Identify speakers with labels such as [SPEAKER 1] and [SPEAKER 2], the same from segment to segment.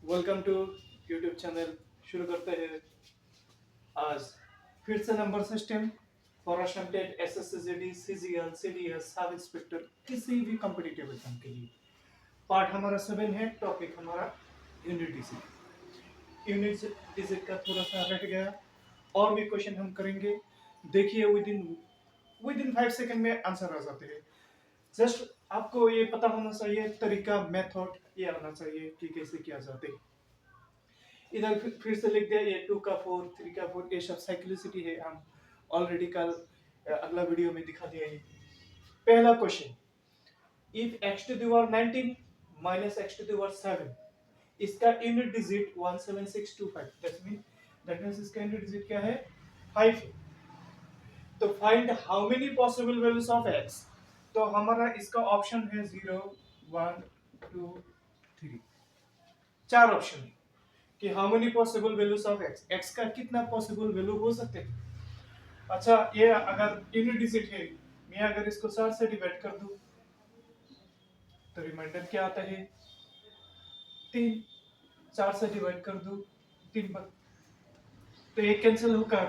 [SPEAKER 1] Welcome to YouTube channel. शुरू करते हैं आज फिर से number system for attempted SSC GD CGL CDS sub inspector किसी भी कॉम्पिटिटिव एग्जाम के लिए। पार्ट हमारा 7 है। टॉपिक हमारा यूनिट डिजिट। यूनिट डिजिट का थोड़ा सा रह गया और भी क्वेश्चन हम करेंगे। देखिए विद इन 5 सेकंड में आंसर आ जाते हैं। जस्ट आपको ये पता होना चाहिए, तरीका मेथड ये आना चाहिए कि कैसे किया जाते हैं। इधर फिर से लिख दिया ये 2 का 4 3 का 4 ये सब साइक्लिसिटी है। हम ऑलरेडी कल अगला वीडियो में दिखा दिया है। पहला question, if x to the power 19 minus x to the power 7 इसका यूनिट डिजिट 17625 दैट मींस इसका यूनिट डिजिट क्या है 5 है। तो find how many possible values of x। तो हमारा इसका ऑप्शन है 0 1 2 3 चार ऑप्शन है कि how many possible values of x, x का कितना पॉसिबल वैल्यू हो सकते हैं। अच्छा, ये अगर यूनिट डिजिट है, मैं अगर इसको 4 से डिवाइड कर दूं तो रिमाइंडर क्या आता है 3। 4 से डिवाइड कर दूं 3 पर तो एक कैंसिल होकर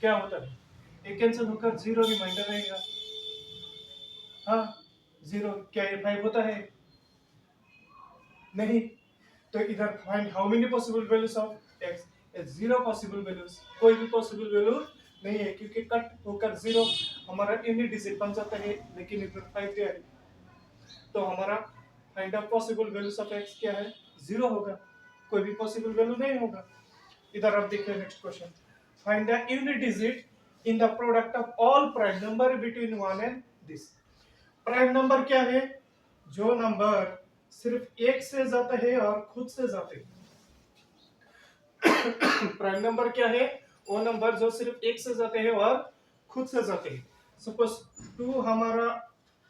[SPEAKER 1] क्या होता है, एक कैंसिल होकर 0 रिमाइंडर रहेगा। हाँ 0, क्या ये 5 होता है? नहीं। तो इधर find how many possible values of x, zero possible values, कोई भी पॉसिबल वैल्यू नहीं है क्योंकि कट होकर 0 हमारा यूनिट डिजिट बन जाता है, लेकिन इधर 5 है तो हमारा find out possible values of x क्या है 0 होगा, कोई भी पॉसिबल वैल्यू नहीं होगा। इधर आप देखिए next question, find the unit digit in the product of all prime number between 1 and this. Prime number क्या है? जो नंबर सिर्फ एक से जाता है और खुद से जाते हैं। प्राइम नंबर क्या है? वो नंबर जो सिर्फ एक से जाते हैं और खुद से जाते हैं। सपोज 2 हमारा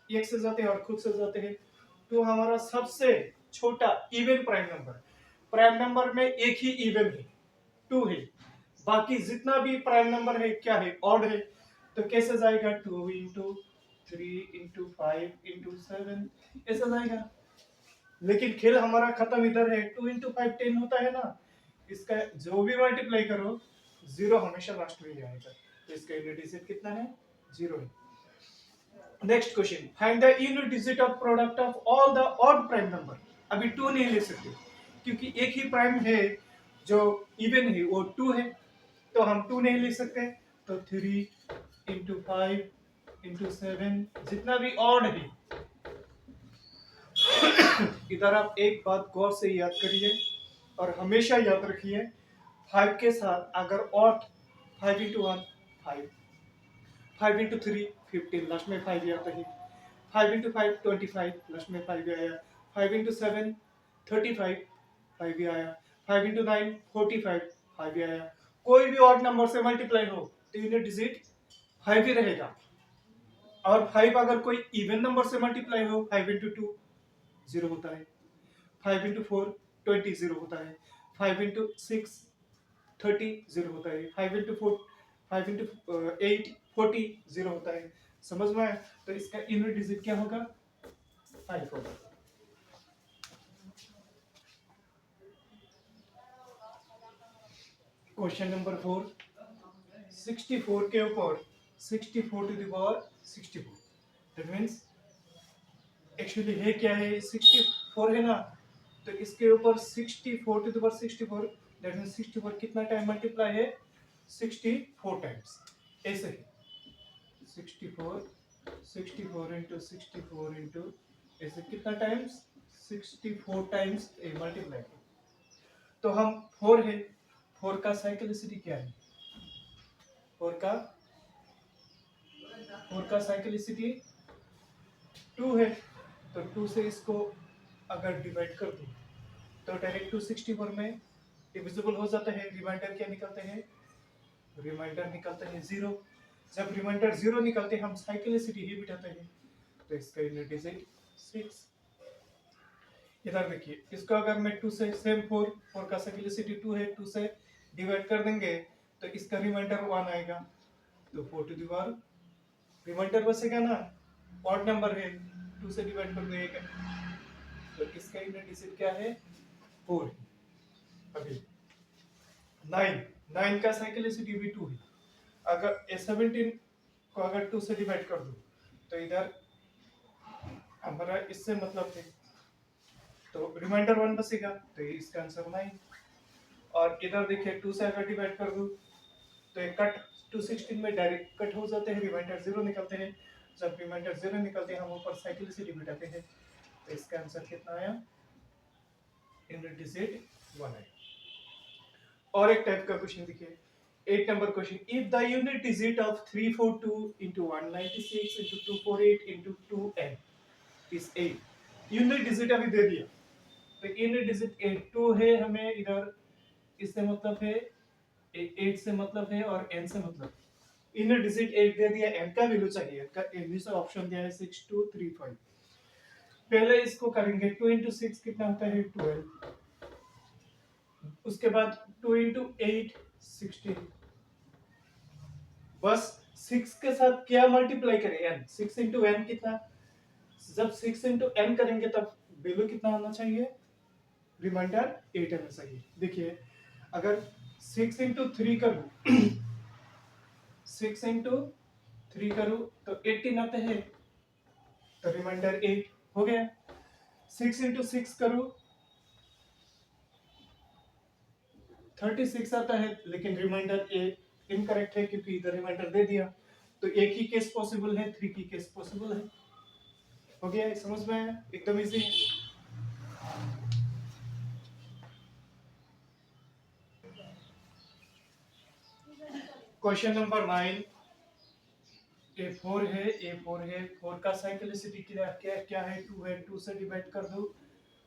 [SPEAKER 1] एक से जाते हैं और खुद से जाते हैं। 2 हमारा सबसे छोटा even prime number. Prime number में एक ही इवन है 2 है, बाकी जितना भी प्राइम नंबर है क्या है ऑड है। तो कैसे जाएगा 2 इंटू 3 इंटू 5 इंटू 7 ऐसा जाएगा। लेकिन खेल हमारा खत्म इधर है, 2 इंटू 5 10 होता है ना, इसका जो भी मल्टीप्लाई करो 0 हमेशा लास्ट में ही आएगा। तो इसका यूनिट डिजिट कितना है 0 है। Next question, find the unit digit of product of all the odd prime number. अभी 2 नहीं ले सकते क्योंकि एक ही प्राइम है जो इवन है वो 2 है, तो हम 2 नहीं ले सकते। तो 3 इंटू 5 इंटू 7 जितना भी ऑड है। इधर आप एक बात गौर से याद करिए और हमेशा याद रखिए, 5 के साथ अगर ऑड 5 इंटू 1 5, 5 इंटू 3 15 लास्ट में 5 आता है, 5 इंटू 5 25 लास्ट में 5 आया, 5 इंटू 7 35 5 आया, 5 इंटू 9 45 5 आया। कोई भी ऑड नंबर से मल्टीप्लाई हो तो यूनिट डिजिट 5 ही रहेगा। और 5 अगर कोई इवन नंबर से मल्टीप्लाई हो 5 इंटू 2 0 होता है, 5 इंटू 4 20 0 होता है, 5 इंटू 6 30 0 होता है, 5 इंटू 4 5 इंटू 8 40 0 होता है। समझ में आया? तो इसका यूनिट डिजिट क्या होगा 5 होगा। क्वेश्चन नंबर 4, 64 के ऊपर 64 to the power 64 that means actually है क्या है 64 है ना, तो इसके ऊपर 64 to the power 64 that means 64 कितना टाइम मल्टीप्लाई है 64 टाइम्स। ऐसे ही 64 इंटू 64 इंटू ऐसे कितना टाइम्स 64 टाइम्स मल्टीप्लाई। तो हम 4 है, 4 का साइक्लिसिटी क्या है, 4 का साइक्लिसिटी 2 है। तो 2 से इसको अगर डिवाइड कर दूं तो डायरेक्ट 264 में डिविजिबल हो जाता है। रिमाइंडर क्या निकलते हैं, रिमाइंडर निकलता है 0। जब रिमाइंडर 0 निकलते हैं हम साइक्लिसिटी ही बिठाते हैं, तो इसका यूनिट डिजिट 6। इधर देखिए इसको अगर मैं 2 से सेम 4 का साइक्लिसिटी 2 है, 2 से डिवाइड कर देंगे तो इसका रिमाइंडर 1 आएगा। तो 4 टू द पावर रिमाइंडर बचेगा ना, ऑड नंबर है 2 से डिवाइड कर देंगे तो इसका यूनिट डिजिट क्या है 4 है। अभी 9 का साइक्लिसिटी भी 2 है। अगर A17 को अगर 2 से डिवाइड कर दो तो इधर हमारा इससे मतलब है, तो रिमाइंडर 1 बचेगा, तो इसका आंसर 9। और इधर देखिए 2 से अगर डिवाइड कर दूं तो ये कट 216 में डायरेक्ट कट हो जाते हैं, रिमाइंडर 0 निकलते हैं। जब रिमाइंडर 0 निकलते हैं हम ऊपर साइक्लिसिटी बिठाते हैं, तो इसका आंसर कितना आया, यूनिट डिजिट 1 है। और एक टाइप का क्वेश्चन देखिए, 8 number question, if the unit digit of 342 into 196 into 248 into 2n is 8। Unit digit अभी दे दिया, तो यूनिट डिजिट 8 2 है हमें इधर, इससे मतलब है 8 से मतलब है और n से मतलब, यूनिट डिजिट 8 दे दिया, n का वैल्यू चाहिए, का n से ऑप्शन दिया है 6235। पहले इसको करेंगे, 2 into 6 कितना होता है 12, उसके बाद 2 into 8 16, बस 6 के साथ क्या मल्टीप्लाई करें, n, 6 into n कितना, जब 6 into n करेंगे तब वैल्यू कितना होना चाहिए, रिमाइंडर 8 आना चाहिए। देखिए अगर 6 into 3 करूं 6 into 3 करूं तो 18 आते हैं, तो रिमाइंडर 8 हो गया। 6 into 6 करूं 36 आता है, लेकिन रिमाइंडर 8 इनकरेक्ट है क्योंकि इधर रिमाइंडर दे दिया, तो एक ही केस पॉसिबल है, 3 की केस पॉसिबल है। हो गया, समझ में आया, एकदम इजी है। क्वेश्चन नंबर 9, A4 है, A4 है, 4 का साइक्लिसिटी क्या क्या क्या है, 2 है, 2 से डिवाइड कर दो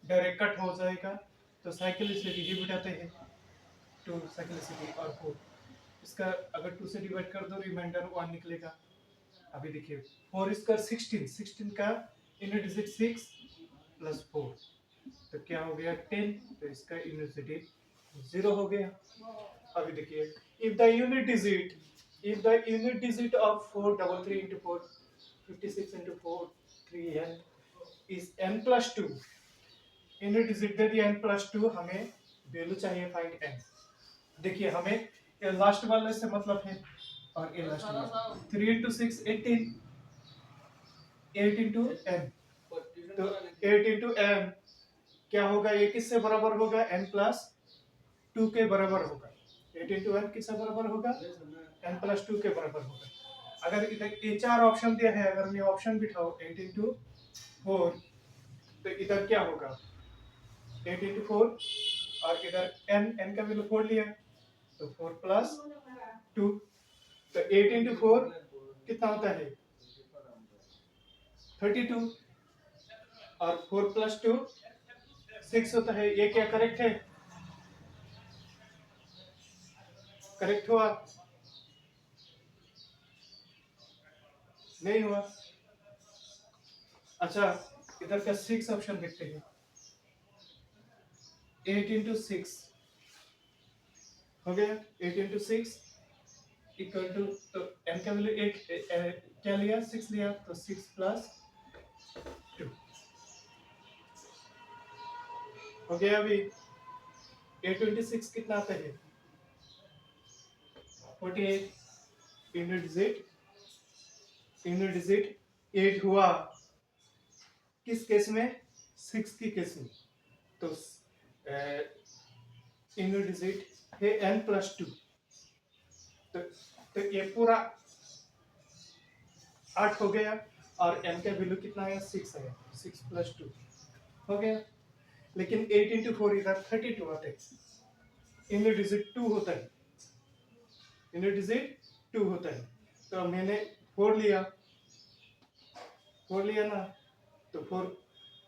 [SPEAKER 1] डायरेक्ट कट हो जाएगा, तो साइक्लिसिटी ही बिठाते हैं 2 साइक्लिसिटी और 4, इसका अगर 2 से डिवाइड कर दो रिमाइंडर 1 निकलेगा। अभी देखिए 4 इसका 16 का यूनिट डिजिट 6 प्लस 4, तो क्या हो गया 10, तो इसका यूनिट डिजिट 0 हो गया। अभी देखिए if the unit digit of 433 into 4 56 into 4 3n is n plus 2, unit digit दे दिया n plus 2, हमें वैल्यू चाहिए फाइंड n। देखिए हमें ये लास्ट वाले से मतलब है, और ये लास्ट वाला 3 into 6 18, 8 into n, तो 8 into n क्या होगा, ये किससे बराबर होगा, n plus 2 के बराबर होगा। 8 into n किससे बराबर होगा, n plus 2 के बराबर होगा। अगर इधर ये 4 ऑप्शन दिया है, अगर मैं ऑप्शन बिठाऊं 8 into 4, तो इधर क्या होगा 8 into 4, और इधर n का वैल्यू 4 लिया, तो 4 plus 2, तो 8 into 4 कितना होता है 32, और 4 plus 2 6 होता है। ये क्या करेक्ट है, करेक्ट हुआ, नहीं हुआ। अच्छा इधर का 6 ऑप्शन देखते हैं, 8 into 6 हो गया, 8 into 6 इक्वल टू, तो n का वैल्यू 8 क्या लिया 6 लिया, तो 6 plus 2 हो गया। अभी 826 कितना आता है 48, यूनिट डिजिट 8 हुआ, किस केस में 6 की केस में, तो यूनिट डिजिट है n plus 2, तो ये पूरा 8 हो गया, और n का वैल्यू कितना आया 6 आया, 6 plus 2 हो गया। लेकिन 8 into 4 इधर 32 आते हैं, यूनिट डिजिट 2 होता है, यूनिट डिजिट 2 होता है, तो मैंने 4 लिया ना, तो 4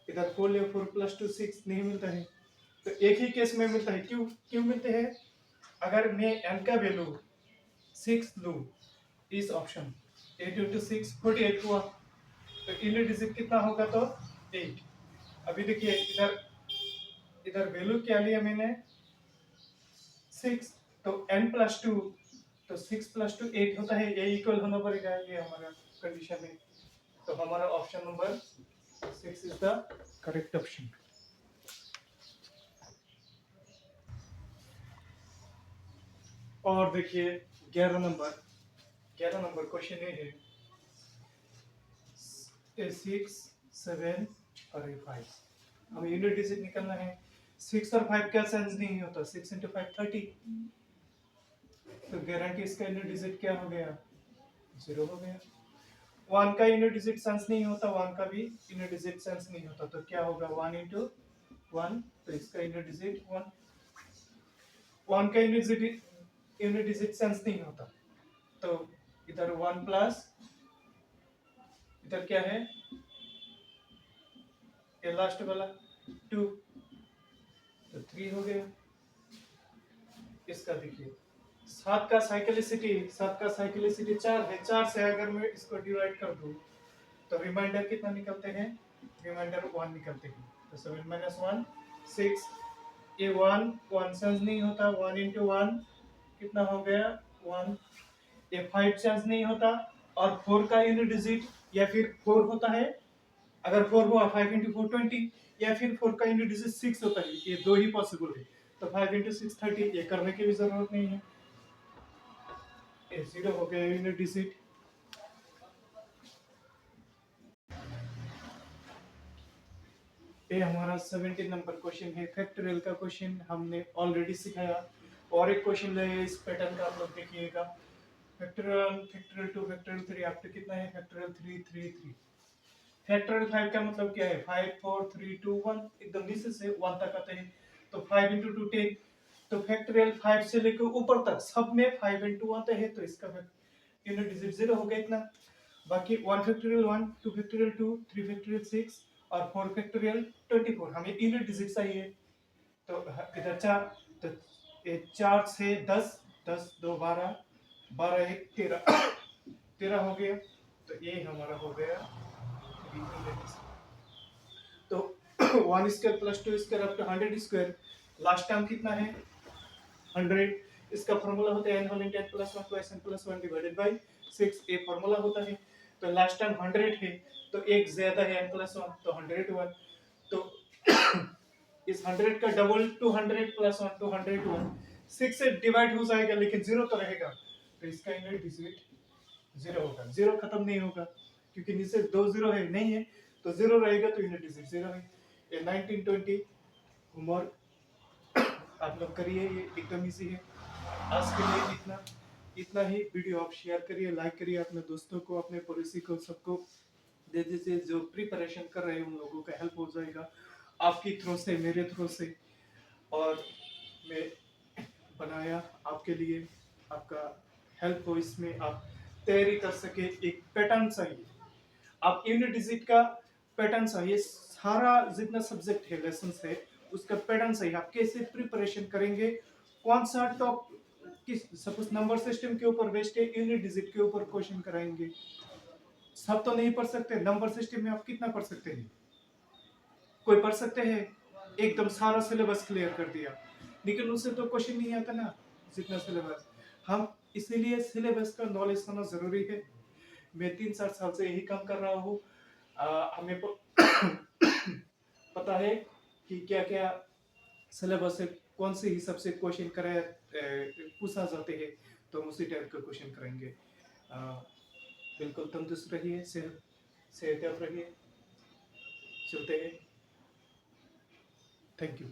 [SPEAKER 1] इधर 4 लिया, 4 plus 2 6 नहीं मिलता है, तो एक ही केस में मिलता है। क्यों मिलते हैं, अगर मैं n का वैल्यू 6 लूं, इस ऑप्शन 8 into 6 48 हुआ, तो यूनिट डिजिट कितना होगा, तो 8। अभी देखिए इधर वैल्यू क्या लिया मैंने 6, तो n plus 2, तो 6 plus 2 8 होता है, ये इक्वल होना पड़ेगा, ये हमारा कंडीशन है, तो हमारा option number 6 is the correct option. और देखिए 11 नंबर क्वेश्चन ये है, A6, 7 और A5, हमें यूनिट डिजिट निकालना है। 6 और 5 का सेंस नहीं होता, 6 इंटू 5 30, तो गारंटी इसका यूनिट डिजिट क्या हो गया, 0 हो गया। 1 का यूनिट डिजिट सेंस नहीं होता, 1 का भी यूनिट डिजिट सेंस नहीं होता, तो क्या होगा 1 इंटू 1, तो इसका यूनिट डिजिट 1। 1 का यूनिट डिजिट सेंस नहीं होता, तो इधर 1 प्लस इधर क्या है, ये लास्ट वाला 2, तो 3 हो गया। इसका देखिए 7 का साइक्लिसिटी 4 है, 4 से अगर मैं इसको डिवाइड कर दूं तो रिमाइंडर कितना निकलते हैं, रिमाइंडर 1 निकलते हैं, तो 7 माइनस 1 6, ये 1 सेंस नहीं होता, 1 इंटू 1 कितना हो गया 1, ये 5 सेंस नहीं होता, और 4 का यूनिट डिजिट या फिर 4 होता है, अगर 4 हुआ 5 इंटू 4 20, या फिर 4 का यूनिट डिजिट 6 होता है, ये दो ही पॉसिबल है, तो 5 इंटू 6 30, ये करने की भी जरूरत नहीं है, ये 0 हो गया यूनिट डिजिट। ये हमारा 17 नंबर क्वेश्चन है, फैक्टोरियल का क्वेश्चन हमने ऑलरेडी सिखाया, और एक क्वेश्चन ले इस पैटर्न का आप लोग देखिएगा, फैक्टोरियल फैक्टोरियल 2 फैक्टोरियल 3 आपके कितना है, फैक्टोरियल 3 3 3, फैक्टोरियल 5 का मतलब क्या है, 5 4 3 2 1, एकदम नीचे से 1 तक आते हैं, तो 5 इंटू 2 10, तो फैक्टोरियल 5 से लेकर ऊपर तक सब में 5 इंटू आते हैं, तो इसका यूनिट डिजिट 0 हो गया इतना। बाकी 1 फैक्टोरियल 1, 2 फैक्टोरियल 2, 3 फैक्टोरियल 6 और 4 फैक्टोरियल 24, हमें यूनिट डिजिट चाहिए, तो इधर 4, तो ये 4 से 10, 10 2 12, 12 1 13 13 हो गया, तो ये हमारा हो गया तो 1 square plus 2 square up to 100 square, last term कितना है 100, इसका फॉर्मूला होता है n whole into n plus 1 plus n plus 1 divided by 6, ये फॉर्मूला होता है, तो लास्ट टर्म 100 है, तो एक ज्यादा है n प्लस 1, तो 101, तो इस 100 का डबल 200 प्लस 1 201, 6 से डिवाइड हो जाएगा लेकिन 0 तो रहेगा, तो इसका यूनिट डिजिट 0 होगा, 0 खत्म नहीं होगा क्योंकि नीचे 2 0 है नहीं है, तो 0 रहेगा, तो यूनिट डिजिट 0 है। ये 1920 होमवर्क आप लोग करिए, ये एकदम इजी है। आज के लिए इतना ही, वीडियो आप शेयर करिए, लाइक करिए, अपने दोस्तों को, अपने पड़ोसी को, सबको दे दीजिए, जो प्रिपरेशन कर रहे हैं उन लोगों का हेल्प हो जाएगा आपकी थ्रू से, मेरे थ्रू से, और मैं बनाया आपके लिए, आपका हेल्प हो इसमें, आप तैयारी कर सके, एक पैटर्न चाहिए, आप यूनिट डिजिट का पैटर्न चाहिए, सारा जितना सब्जेक्ट है लेसन है उसका पैटर्न चाहिए, आप कैसे प्रिपरेशन करेंगे, कौन सा टॉप किस, सपोज नंबर सिस्टम के ऊपर बेस्ड है, यूनिट डिजिट के ऊपर क्वेश्चन कराएंगे, सब तो नहीं पढ़ सकते, नंबर सिस्टम में आप कितना पढ़ सकते हैं, कोई पढ़ सकते हैं, एकदम सारा सिलेबस क्लियर कर दिया, लेकिन उससे तो क्वेश्चन नहीं आता ना जितना सिलेबस, हम इसीलिए सिलेबस का नॉलेज होना जरूरी है। मैं 3-4 साल से यही काम कर रहा हूँ, हमें पता है कि क्या क्या सिलेबस से कौन से हिसाब से क्वेश्चन करे पूछा जाते हैं, तो हम उसी टाइप का क्वेश्चन करेंगे। बिल्कुल तंदुरुस्त रहिए, सेहतयाब रहिए, चलते हैं, थैंक यू।